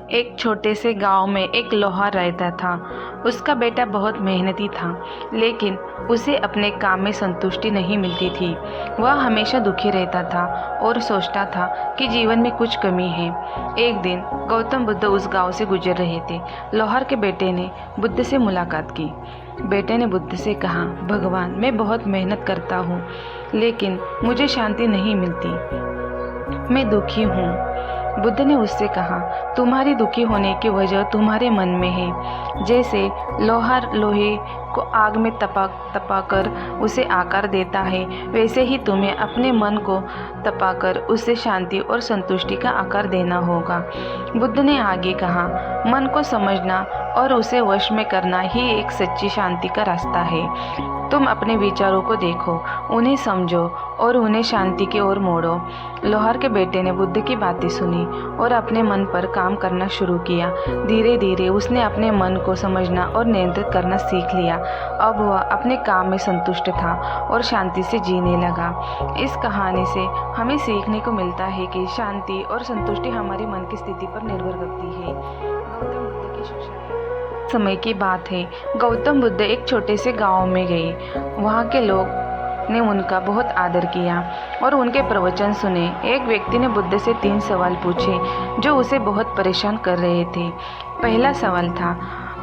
एक छोटे से गांव में एक लोहार रहता था। उसका बेटा बहुत मेहनती था, लेकिन उसे अपने काम में संतुष्टि नहीं मिलती थी। वह हमेशा दुखी रहता था और सोचता था कि जीवन में कुछ कमी है। एक दिन गौतम बुद्ध उस गांव से गुजर रहे थे। लोहार के बेटे ने बुद्ध से मुलाकात की। बेटे ने बुद्ध से कहा, भगवान, मैं बहुत मेहनत करता हूँ, लेकिन मुझे शांति नहीं मिलती। मैं दुखी हूँ। बुद्ध ने उससे कहा, तुम्हारी दुखी होने की वजह तुम्हारे मन में है। जैसे लोहार लोहे को आग में तपाकर उसे आकार देता है, वैसे ही तुम्हें अपने मन को तपाकर उसे शांति और संतुष्टि का आकार देना होगा। बुद्ध ने आगे कहा, मन को समझना और उसे वश में करना ही एक सच्ची शांति का रास्ता है। तुम अपने विचारों को देखो, उन्हें समझो और उन्हें शांति की ओर मोड़ो। लोहार के बेटे ने बुद्ध की बातें सुनी और अपने मन पर काम करना शुरू किया। धीरे धीरे उसने अपने मन को समझना और नियंत्रित करना सीख लिया। अब वह अपने काम में संतुष्ट था और शांति से जीने लगा। इस कहानी से हमें सीखने को मिलता है कि शांति और संतुष्टि हमारी मन की स्थिति पर निर्भर करती है। गौतम बुद्ध की शिक्षा समय की बात है। गौतम बुद्ध एक छोटे से गांव में गए। वहाँ के लोग ने उनका बहुत आदर किया और उनके प्रवचन सुने। एक व्यक्ति ने बुद्ध से 3 सवाल पूछे जो उसे बहुत परेशान कर रहे थे। पहला सवाल था,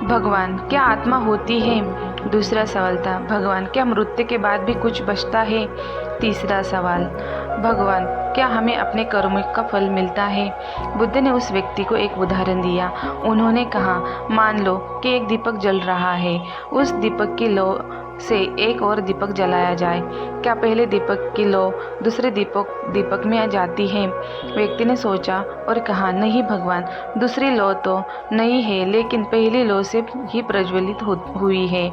भगवान, क्या आत्मा होती है? दूसरा सवाल था, भगवान, क्या मृत्यु के बाद भी कुछ बचता है? तीसरा सवाल, भगवान, क्या हमें अपने कर्मों का फल मिलता है? बुद्ध ने उस व्यक्ति को एक उदाहरण दिया। उन्होंने कहा, मान लो कि एक दीपक जल रहा है। उस दीपक की लौ से एक और दीपक जलाया जाए। क्या पहले दीपक की लौ दूसरे दीपक में आ जाती है? व्यक्ति ने सोचा और कहा, नहीं भगवान, दूसरी लौ तो नहीं है, लेकिन पहली लौ से ही प्रज्वलित हुई है।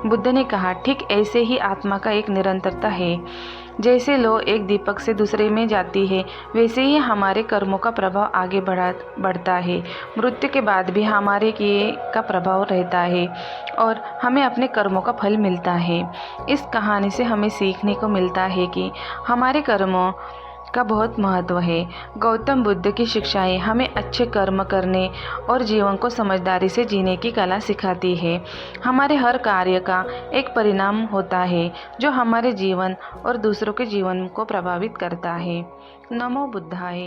बुद्ध ने कहा, ठीक ऐसे ही आत्मा का एक निरंतरता है। जैसे लौ एक दीपक से दूसरे में जाती है, वैसे ही हमारे कर्मों का प्रभाव आगे बढ़ता है। मृत्यु के बाद भी हमारे किए का प्रभाव रहता है और हमें अपने कर्मों का फल मिलता है। इस कहानी से हमें सीखने को मिलता है कि हमारे कर्मों का बहुत महत्व है। गौतम बुद्ध की शिक्षाएं हमें अच्छे कर्म करने और जीवन को समझदारी से जीने की कला सिखाती है। हमारे हर कार्य का एक परिणाम होता है जो हमारे जीवन और दूसरों के जीवन को प्रभावित करता है। नमो बुद्धाय।